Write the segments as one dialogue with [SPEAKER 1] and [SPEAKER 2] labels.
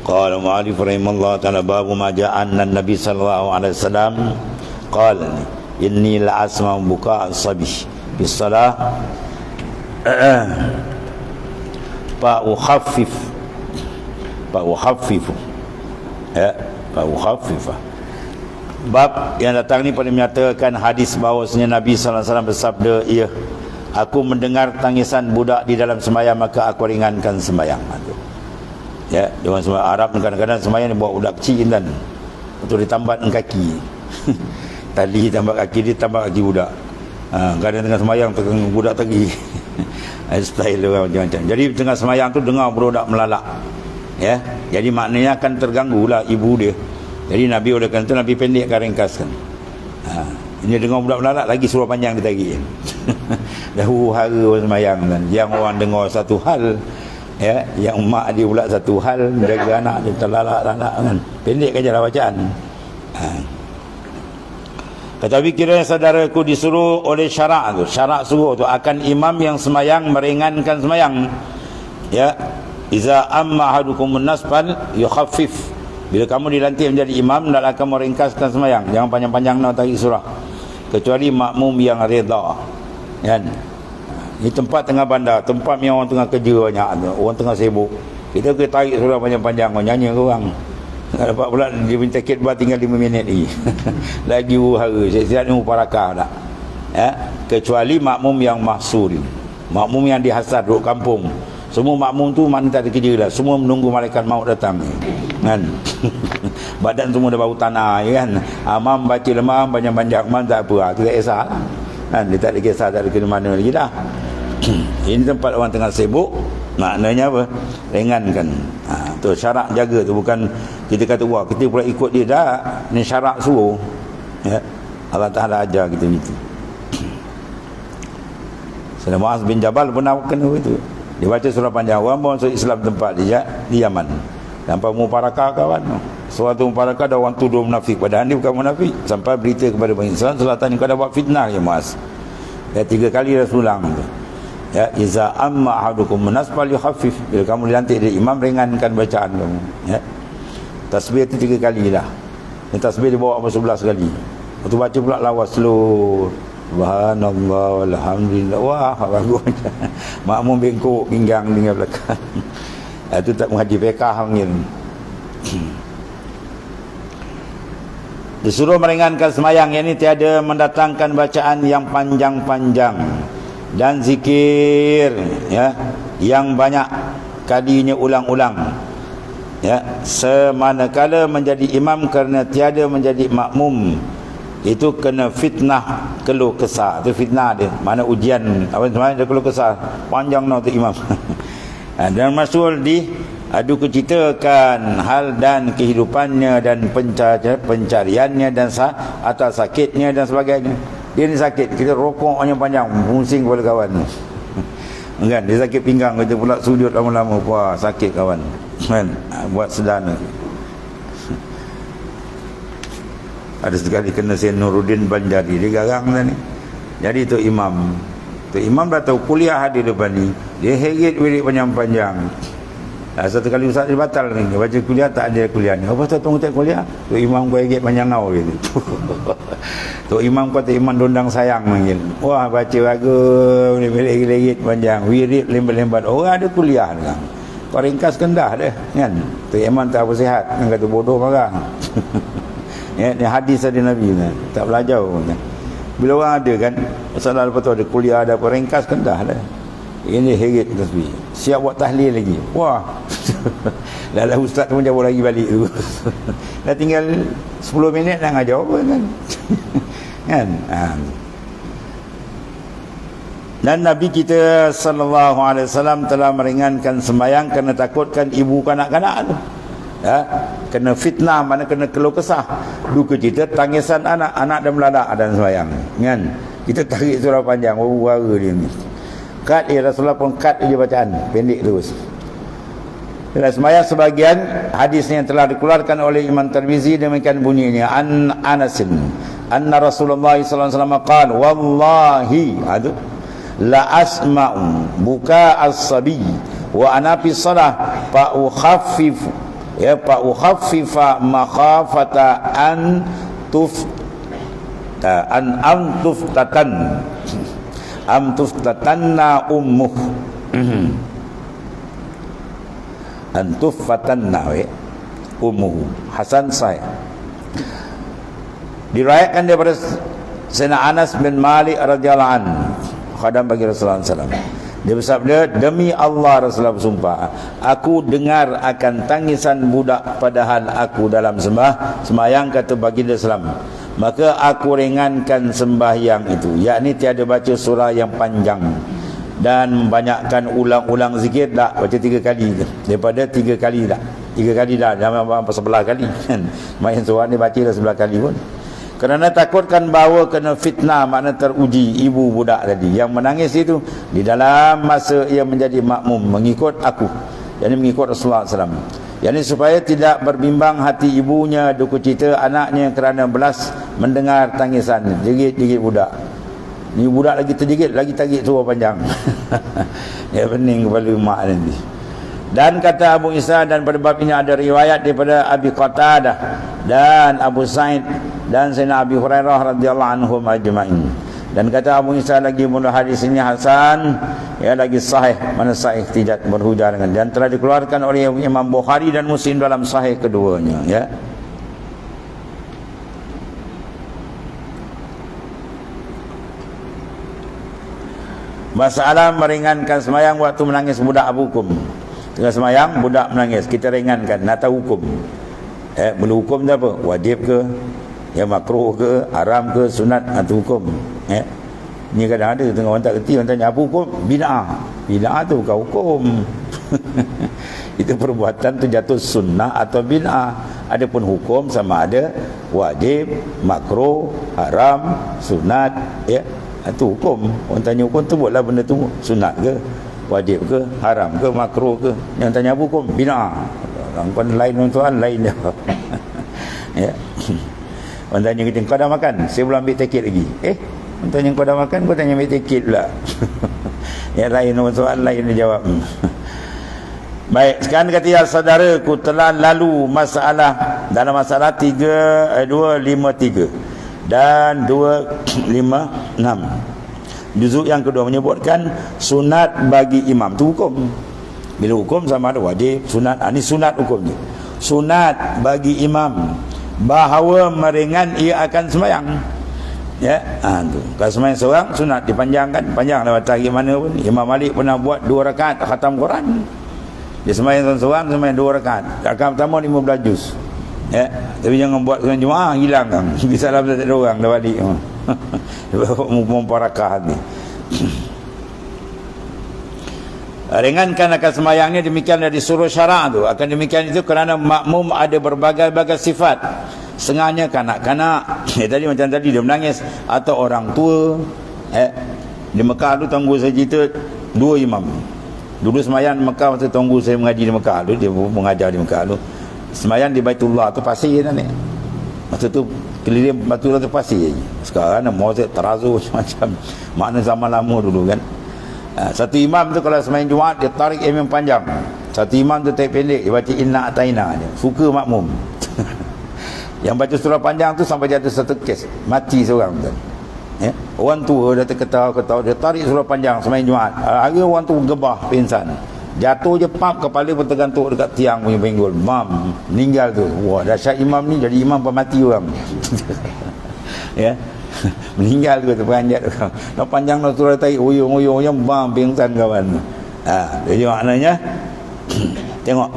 [SPEAKER 1] Qala mu'alif rahimahullah ta'ala babu ma ja'anna Nabi sallallahu alaihi wasallam qala inni la asma'u buka as-sabi fi salah fa ukhaffif ya fa ukhaffifa. Bab yang datang ni pada menyatakan hadis bahawasanya Nabi sallallahu alaihi wasallam bersabda, "Ya, aku mendengar tangisan budak di dalam sembahyang maka aku ringankan sembahyang." Ya, di orang sembahyang Arab kadang-kadang sembahyang dia buat budak kecil dan untuk ditambatkan kaki. Tali tambah kaki dia, tambah kaki budak. Kadang tengah sembahyang tegang budak tadi. Style orang macam-macam. Jadi tengah sembahyang tu dengar budak melalak. Ya, jadi maknanya akan terganggulah ibu dia. Jadi Nabi oleh kerana itu Nabi pendekkan, ringkaskan. Ini dengar budak melalak lagi suruh panjang ditarik. Dahulu hara orang sembahyang kan. Yang orang dengar satu hal, ya, yang mak dia pula satu hal, jaga anak dia terlalak-lalak kan. Pendekkan je lah bacaan. Tetapi kiranya saudaraku disuruh oleh syarak tu, syarak suruh tu akan imam yang sembahyang meringankan sembahyang. Ya, iza amma ahadukum an-nasfal yukhaffif. Bila kamu dilantik menjadi imam, hendaklah kamu ringkaskan sembahyang, jangan panjang-panjang nak tarik surah. Kecuali makmum yang reda. Kan? Ini tempat tengah bandar, tempat yang orang tengah kerja banyak, orang tengah sibuk. Kita kena tarik surah panjang-panjang, nyanyi ke orang. Tak dapat pula dia minta khidbah tinggal 5 minit lagi. Lagi hara, siap-siap ni muparakah tak. Ya? Kecuali makmum yang mahsur, makmum yang dihasar duduk kampung. Semua makmum tu mana tak ada kerja lah, semua menunggu malaikat maut datang kan. Badan semua dah bau tanah kan. Imam baca lemah panjang-panjang imam tak apa, tu tak kisah lah. Kan dia tak ada kisah, tak ada ke mana lagi dah. Ini tempat orang tengah sibuk, maknanya apa? Ringankan. Tu syarak jaga tu, bukan kita kata wah kita pula ikut dia dah. Ni syarak suruh. Ya. Allah Taala ajar kita gitu. Sayyidina Muaz bin Jabal pernah kena itu. Dia baca surah panjang, orang masuk Islam tempat dia di Yaman. Sampai muparakah kawan. Suatu muparakah ada orang tuduh munafik, padahal dia bukan munafik. Sampai berita kepada Bani Israel, selatan kau dah buat fitnah ya Muaz. Ya 3 kali dah ulang tu. Ya, iza amma ahadukum munasfal yukhaffif. Bila kamu dilantik jadi imam, ringankan bacaan kamu. Ya. Tasbih itu 3 kali lah. Dan tasbih dibawa 11 kali. Waktu baca pula lawas slow. Subhanallah walhamdulillah. Wah, bagus. Makmum bengkok pinggang tinggal belakang. Itu tak mengaji fiqh panggil. Disuruh meringankan semayang, yang ini tiada mendatangkan bacaan yang panjang-panjang dan zikir ya yang banyak kalinya ulang-ulang. Ya, semanakala menjadi imam kerana tiada menjadi makmum, itu kena fitnah keluh kesah. Itu fitnah dia, mana ujian apa sebenarnya dia keluh kesah panjang nak tu imam. Dan masul di adu keceritakan hal dan kehidupannya dan pencariannya dan atau sakitnya dan sebagainya. Dia ni sakit, kita rokoknya panjang, pusing kepala kawan. Kan dia sakit pinggang, kita pula sujud lama-lama, wah sakit kawan. Kan buat sedana. Ada sekali kena Syed Nuruddin Banjari, dia garang dah ni. Jadi tu imam dah tahu kuliah hadir depan ni, dia herit wirid panjang-panjang. Satu kali ustaz dia batal ni, dia baca kuliah tak ada kuliah ni. Apa tu tunggu tak kuliah? Tu imam kau herit panjang kau gitu. Tu imam kau tu imam dondang sayang panggil. Wah baca lagu ni herit panjang, wirid lembat-lembat. Orang ada kuliah kan. Kau ringkaskan dah kan. Tu imam tak apa sihat, kan kata bodoh marah. Ya, ni hadis dari Nabi kan. Tak belajar pun kan. Bila orang ada kan, masalah lepas tu ada kuliah, ada apa, ringkaskan dah. Ini herit tasbih. Siap buat tahlil lagi. Wah. Dah ustaz pun jawab lagi balik tu. Dah tinggal 10 minit dah ngajar apa kan. Kan? Dan Nabi kita sallallahu alaihi wasallam telah meringankan sembahyang kerana takutkan ibu kanak-kanak tu. Ya, kena fitnah, mana kena keluh kesah, duka cita, tangisan anak dan melalak dan sembahyang. Kan? Kita tarik surah panjang, waru-waru dia ni. Kat Rasulullah pun kat je bacaan, pendek terus. Dan sembahyang sebagian hadis yang telah dikeluarkan oleh Imam Tirmizi demikian bunyinya, an Anasin anna Rasulullah sallallahu alaihi wasallam qala wallahi la asma'u buka as-sabi wa ana fi shalah fa ukhaffif ya, fa ukhaffifa makhafata an tuftatanna ummuh an tuftatanna ummuh. Hasan sahih. Diriwayatkan daripada Sayyidina Anas bin Malik radhiyallahu anhu, khadam bagi Rasulullah SAW. Dia bersabda, demi Allah, Rasulullah bersumpah, aku dengar akan tangisan budak padahal aku dalam sembahyang, kata baginda Islam, maka aku ringankan sembahyang itu, yakni tiada baca surah yang panjang dan membanyakkan ulang-ulang zikir. Tak baca 3 kali je, daripada 3 kali tak 3 kali dah, jangan 11 kali kan. Main surah ni baca dah 11 kali pun. Kerana takutkan bahawa kena fitnah, makna teruji ibu budak tadi yang menangis itu di dalam masa ia menjadi makmum mengikut aku, yakni mengikut Rasulullah SAW, yakni supaya tidak berbimbang hati ibunya duka cita anaknya kerana belas mendengar tangisan jerit-jerit budak. Ni budak lagi terjerit, lagi tarik surah panjang. Ya, pening kepala mak nanti. Dan kata Abu Isa, dan pada bab ini ada riwayat daripada Abi Qatadah dan Abu Sa'id dan Sayyidina Abi Hurairah radhiyallahu anhum ajma'in. Dan kata Abu Isa lagi, mula hadis ini hasan, ya, lagi sahih, mana sahih tidak berhujah dengan, dan telah dikeluarkan oleh Imam Bukhari dan Muslim dalam sahih keduanya, ya. Masalah meringankan semayang waktu menangis budak abukum. Tengah semayang budak menangis, kita ringankan, nak tahu hukum. Belum hukum tu apa? Wajib ke? Ya, makruh ke? Haram ke? Sunat atau hukum? Ni kadang ada tengah orang tak kerti, orang tanya apa hukum? Bid'ah. Bid'ah tu bukan hukum. Itu perbuatan tu jatuh sunnah atau bid'ah. Adapun hukum sama ada wajib, makruh, haram, sunat, ya. Itu hukum. Orang tanya hukum tu, buatlah benda tu sunat ke, wajib ke, haram ke, makruh ke. Yang tanya apa hukum? Bid'ah. Orang lain tuan lain dia. Ya. Orang tanya kita, kau dah makan? Saya belum ambil tiket lagi. Orang tanya kau dah makan, kau tanya ambil tiket pula. Yang lain soalan lain dia jawab. Baik, sekarang kata, ya saudaraku, telah lalu masalah dalam masalah 253 dan 256. Juzuk yang kedua menyebutkan sunat bagi imam tu hukum. Bila hukum sama ada wajib, sunat. Ini sunat hukumnya. Sunat bagi imam bahawa meringan ia akan sembahyang. Ya, tu. Kalau sembahyang seorang sunat dipanjangkan, panjang lewat hari mana pun. Imam Malik pernah buat 2 rakaat khatam Quran. Dia sembahyang seorang, sembahyang 2 rakaat. Rakaat pertama 15 juz. Ya, tapi jangan buat dengan jemaah hilang kan. Bisa dalam tak ada orang dah balik. Memperakah ni. Ringankan akan semayangnya, demikian dari suruh syarak tu. Akan demikian itu kerana makmum ada berbagai-bagai sifat. Setengahnya kanak-kanak, tadi macam tadi dia menangis, atau orang tua. Di Mekah tu tunggu saya cerita 2 imam. Dulu semayang di Mekah, masa tunggu saya mengaji di Mekah tu, dia mengajar di Mekah tu. Semayang di Baitullah tu pasir kan ni. Masa tu keliling Baitullah tu pasir. Sekarang mozaik terazu macam makna zaman lama dulu kan. Satu imam tu kalau semayang Jumaat dia tarik imam panjang. Satu imam tu tarik pendek, dia baca inna ataina dia. Suka makmum. Yang baca surah panjang tu sampai jatuh satu kes, mati seorang tu. Ya? Orang tua dah terketawa-ketawa, dia tarik surah panjang semayang Jumaat. Hari orang tu gebah pingsan. Jatuh je pap, kepala pun tergantung dekat tiang punya pinggul. Mam, meninggal tu. Wah, dahsyat imam ni, jadi imam pemati orang. Ya. Meninggal tu terperanjat tu. Nak panjang nak surah tarik, uyung-uyung, bam, pingsan kawan. Jadi maknanya tengok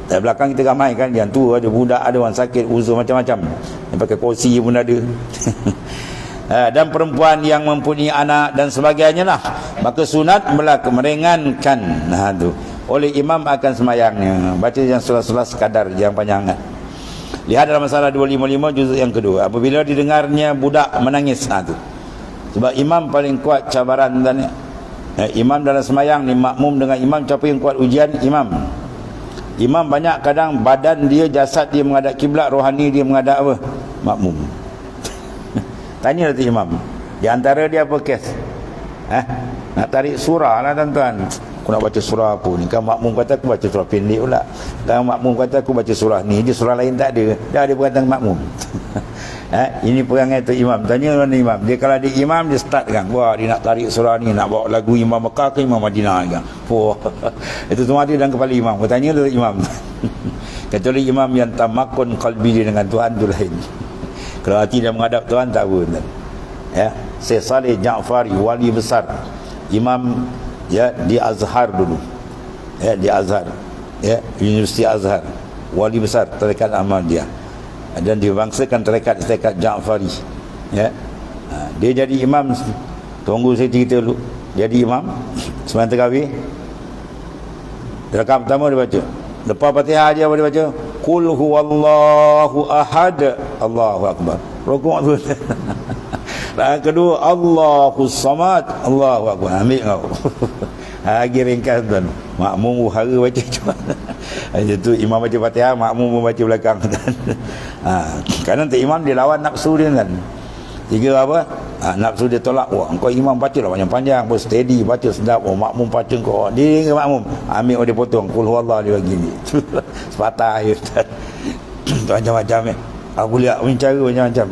[SPEAKER 1] dari belakang kita ramai kan, yang tua ada, budak ada, orang sakit, uzur macam-macam. Yang pakai kursi pun ada. Dan perempuan yang mempunyai anak dan sebagainya lah, maka sunat meringankan tu oleh imam akan semayangnya. Baca yang surah-surah sekadar yang panjang. Lihat dalam masalah 255 juzuk yang kedua. Apabila didengarnya budak menangis, tu sebab imam paling kuat cabaran dan imam dalam semayang ni, makmum dengan imam, siapa yang kuat ujian? Imam banyak kadang badan dia, jasad dia menghadap kiblat, rohani dia menghadap apa? Makmum. Tanya tu imam, di antara dia apa kes? Nak tarik surah lah tuan-tuan. Aku nak baca surah apa ni? Kan makmum kata aku baca surah pendek pula. Kan makmum kata aku baca surah ni, dia surah lain tak ada. Dah ada perkataan makmum. Ini perangai tu imam. Tanya mana imam. Dia kalau dia imam, dia start kan. Wah, dia nak tarik surah ni, nak bawa lagu Imam Mekah ke Imam Madinah kan. Wah. Itu semua ada dalam kepala imam. Aku tanya tu imam. Kecuali imam yang tamakun qalbi dia dengan Tuhan tu lain. Kalau hati dia menghadap Tuhan tak apa. Syekh Saleh Ja'fari, wali besar, imam di Azhar dulu, di Azhar, Universiti Azhar, wali besar tarekat Ahmadiyah, dan dibangsakan tarekat Ja'fari. Dia jadi imam. Tunggu saya cerita dulu. Jadi imam sembahyang tarawih, rakaat pertama dia baca, lepas Fatihah aja dia baca qul huwallahu ahad, Allahu akbar, rukuk tu. Rakaat kedua Allahus samad, Allahu akbar, ambil kau. Lagi ringkas tuan. Makmum uhara baca cuma. Itu imam baca Fatihah, makmum pun baca belakang. Kadang tak imam dia lawan nafsu dia kan. Tiga apa? Nafsu dia tolak. Wah, engkau imam baca lah panjang-panjang, pun steady baca sedap. Oh, makmum baca kau. Dia ke makmum? Ambil dia potong. Qul huwallah dia bagi ni. Sepatah air ustaz. Macam-macam Aku lihat cara macam-macam.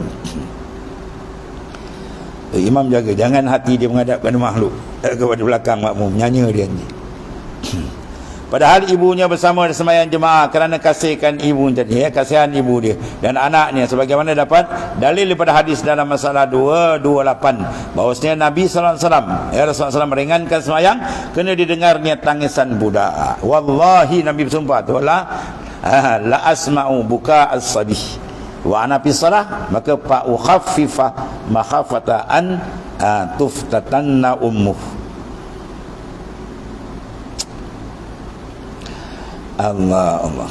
[SPEAKER 1] Imam jaga jangan hati dia menghadapkan makhluk, kepada belakang makmum nyanyi dia ni. Padahal ibunya bersama sembahyang jemaah kerana kasihkan ibu tadi, kasihan ibu dia dan anaknya, sebagaimana dapat dalil daripada hadis dalam masalah 228 bahawasanya Nabi sallallahu alaihi wasallam, Rasulullah SAW meringankan sembahyang kerana didengarnya tangisan budak. Wallahi Nabi bersumpah tu la asma'u buka as-sabih wa ana fi salah, maka fa ukhaffifa makhafata an tuftatanna ummuh. Allah.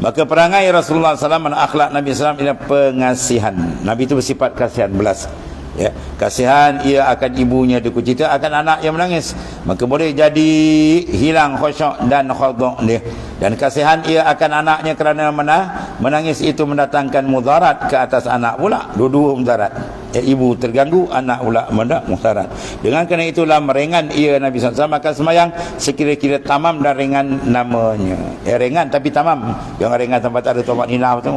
[SPEAKER 1] Maka perangai Rasulullah SAW dan akhlak Nabi SAW ialah pengasihan. Nabi itu bersifat kasihan, belas. Kasihan ia akan ibunya dikucita, akan anak yang menangis, maka boleh jadi hilang khusyuk dan khuduk dia. Dan kasihan ia akan anaknya kerana menangis itu mendatangkan mudarat ke atas anak pula. Dua-dua mudarat. Ibu terganggu, anak pula mudarat. Dengan kerana itulah meringan ia Nabi SAW maka sembahyang sekira-kira tamam dan ringan namanya. Ringan tapi tamam. Jangan ringan sampai tak ada tomat ninah tu.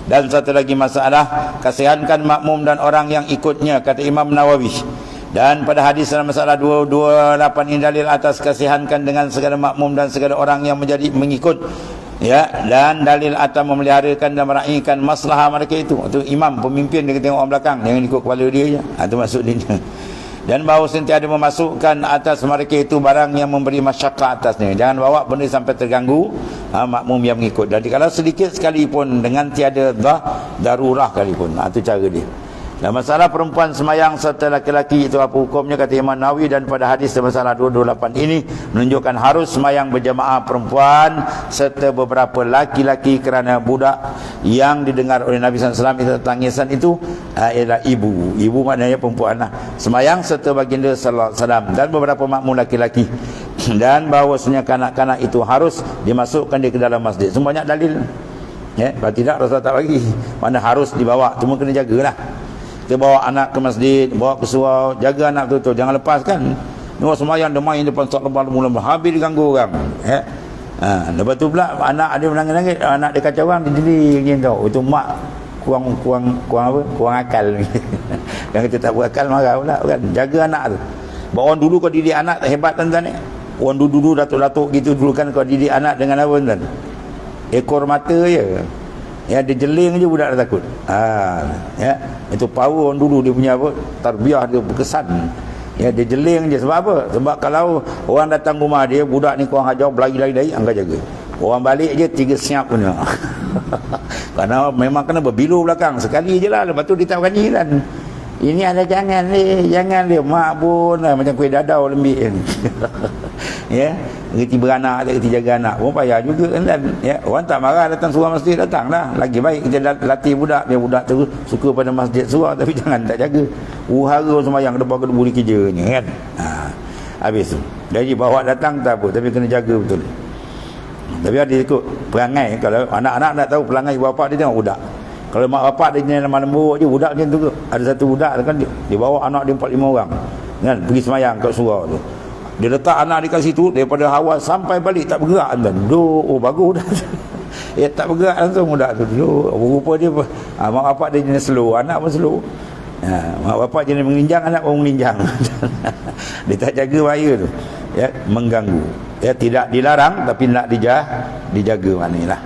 [SPEAKER 1] Dan satu lagi masalah, kasihankan makmum dan orang yang ikutnya, kata Imam Nawawi. Dan pada hadis dalam masalah 228 ini dalil atas kasihankan dengan segala makmum dan segala orang yang menjadi mengikut, dan dalil atas memeliharakan dan meraihkan maslahah mereka itu. Itu imam, pemimpin, dia tengok orang belakang, jangan ikut kepala dia je. Itu maksud dia. Dan bahawa sentiasa memasukkan atas mereka itu barang yang memberi masyarakat atasnya. Jangan bawa benda sampai terganggu makmum yang mengikut. Dan kalau sedikit sekalipun dengan tiada darurah sekalipun. Itu cara dia. Dan masalah perempuan semayang serta laki-laki itu apa hukumnya, kata Imam Nawawi. Dan pada hadis masalah 228 ini menunjukkan harus semayang berjamaah perempuan serta beberapa laki-laki kerana budak yang didengar oleh Nabi SAW itu tangisan itu ialah ibu. Ibu maknanya perempuan lah. Semayang serta baginda sallallahu alaihi wasallam dan beberapa makmum laki-laki. Dan bahawasanya kanak-kanak itu harus dimasukkan dia ke dalam masjid. Semua banyak dalil. Kalau tidak Rasulullah tak bagi. Mana harus dibawa, cuma kena jagalah. Kita bawa anak ke masjid, bawa ke surau, jaga anak betul-betul, jangan lepaskan. Ni semayang dia main depan solat mula habis diganggu orang. Lepas tu pula anak ada menangis-nangis, anak dia kacau orang, dia jeling tau. Itu mak kurang apa? Kurang akal. Dan kita tak berakal marah pula kan. Jaga anak tu. Orang dulu kau didik anak tak hebat tuan-tuan ni. Orang dulu datuk-datuk gitu dulu kan kau didik anak dengan apa tuan? Ekor mata je. Dia jeling je budak dah takut. Itu power orang dulu dia punya apa? Tarbiyah dia berkesan. Dia jeling je sebab apa? Sebab kalau orang datang rumah dia, budak ni kurang ajar berlari-lari angkat jaga. Orang balik je 3 siap punya. Kerana memang kena berbilu belakang. Sekali je lah, lepas tu dia tak berani kan. Ini ada jangan dia mak pun macam kuih dadau lembik kan. Reti beranak, reti jaga anak pun payah juga kan. Orang tak marah datang surau masjid, datanglah. Lagi baik kita latih budak, biar budak tu suka pada masjid surau, tapi jangan tak jaga. Uhara sembahyang depan kedua buli kerjanya kan. Habis tu. Jadi bawa datang tak apa, tapi kena jaga betul. Tapi ada ikut perangai. Kalau anak-anak nak tahu perangai ibu bapa, dia tengok budak. Kalau mak bapak dia lemah lembut je, budak macam tu ke. Ada satu budak kan dia bawa anak dia 4-5 orang. kan, pergi semayang kat surau tu. Dia letak anak dia kat situ, daripada awal sampai balik tak bergerak tuan. Oh bagus dah. Tak bergerak langsung budak tu. Rupa dia mak bapak dia jenis slow, anak pun slow. Mak bapak jenis menginjang, anak pun menginjang. Dia tak jaga bahaya tu. Mengganggu. Tidak dilarang tapi nak dijaga maknanya lah.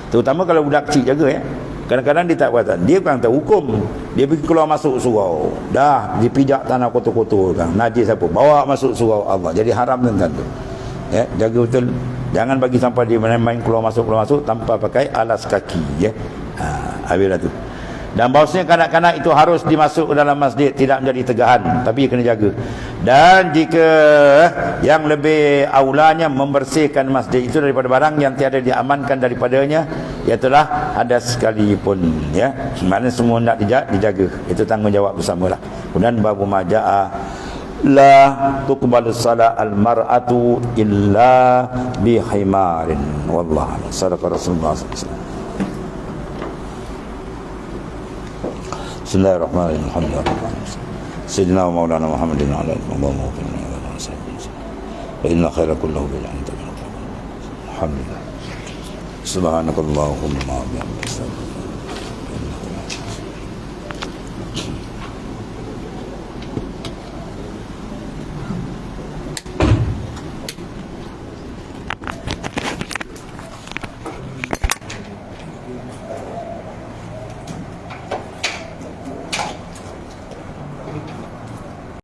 [SPEAKER 1] Terutama kalau budak kecil jaga Kadang-kadang dia tak buat. Dia bukan tahu hukum. Dia pergi keluar masuk surau. Dah dipijak tanah kotor-kotor kan. Najis apa? Bawa masuk surau Allah. Jadi haram tuan-tuan tu. Jaga betul. Jangan bagi sampai dia main-main keluar masuk tanpa pakai alas kaki habislah tu. Dan bahawasanya kanak-kanak itu harus dimasuk ke dalam masjid, tidak menjadi tegahan, tapi kena jaga. Dan jika yang lebih aulanya membersihkan masjid itu daripada barang yang tiada diamankan daripadanya, ialah hadas sekalipun maknanya semua nak dijaga. Itu tanggungjawab bersamalah. Kemudian babu majaa la tuqbalu salat al-mar'atu illa bihimarin. Wallahu a'lam. Sadaqa Rasulullah sallallahu alaihi wasallam. Bismillahirrahmanirrahim. Alhamdulillah. Sayyidina wa maulana Muhammadin ala alihi wa sahbihi. Wa inna khaira kullahu bil anta. Alhamdulillah. Subhanakallahumma wa bihamdika.